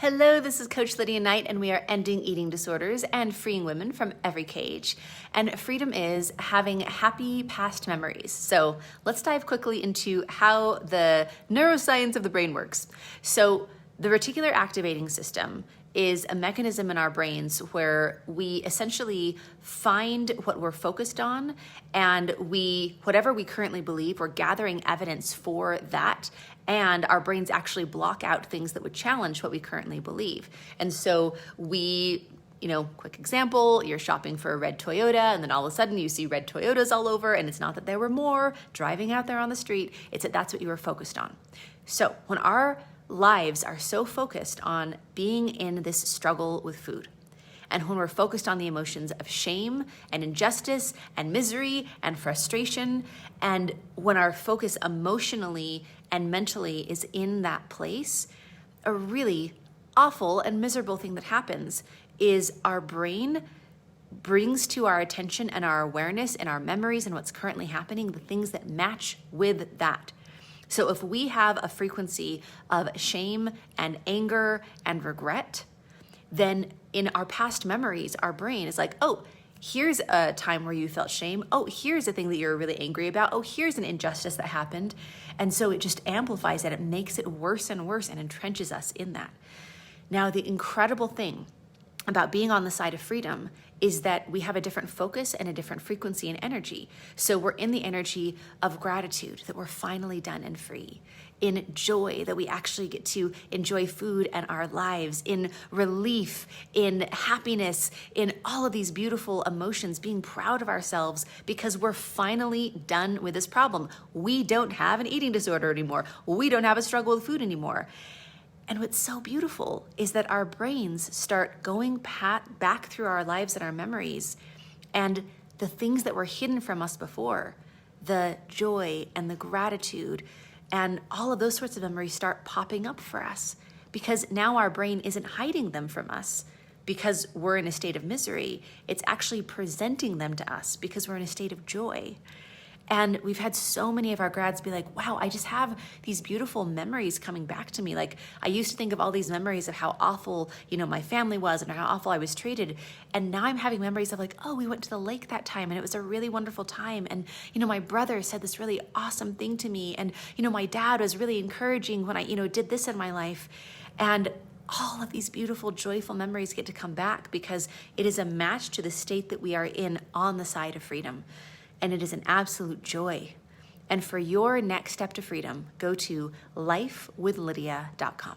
Hello, this is Coach Lydia Knight, and we are ending eating disorders and freeing women from every cage. And freedom is having happy past memories. So let's dive quickly into how the neuroscience of the brain works. So the reticular activating system is a mechanism in our brains where we essentially find what we're focused on, and whatever we currently believe, we're gathering evidence for that, and our brains actually block out things that would challenge what we currently believe. And so quick example, you're shopping for a red Toyota, and then all of a sudden you see red Toyotas all over, and it's not that there were more driving out there on the street, it's that that's what you were focused on. So when our lives are so focused on being in this struggle with food, and when we're focused on the emotions of shame and injustice and misery and frustration, and when our focus emotionally and mentally is in that place, a really awful and miserable thing that happens is our brain brings to our attention and our awareness and our memories and what's currently happening the things that match with that. So if we have a frequency of shame and anger and regret, then in our past memories, our brain is like, oh, here's a time where you felt shame. Oh, here's a thing that you're really angry about. Oh, here's an injustice that happened. And so it just amplifies that. It makes it worse and worse and entrenches us in that. Now, the incredible thing about being on the side of freedom is that we have a different focus and a different frequency and energy. So we're in the energy of gratitude that we're finally done and free, in joy that we actually get to enjoy food and our lives, in relief, in happiness, in all of these beautiful emotions, being proud of ourselves because we're finally done with this problem. We don't have an eating disorder anymore. We don't have a struggle with food anymore. And what's so beautiful is that our brains start going back through our lives and our memories, and the things that were hidden from us before, the joy and the gratitude and all of those sorts of memories start popping up for us, because now our brain isn't hiding them from us because we're in a state of misery. It's actually presenting them to us because we're in a state of joy. And we've had so many of our grads be like, wow, I just have these beautiful memories coming back to me. Like, I used to think of all these memories of how awful, my family was and how awful I was treated. And now I'm having memories of like, oh, we went to the lake that time and it was a really wonderful time. And, my brother said this really awesome thing to me. And, my dad was really encouraging when I, did this in my life. And all of these beautiful, joyful memories get to come back because it is a match to the state that we are in on the side of freedom. And it is an absolute joy. And for your next step to freedom, go to lifewithlydia.com.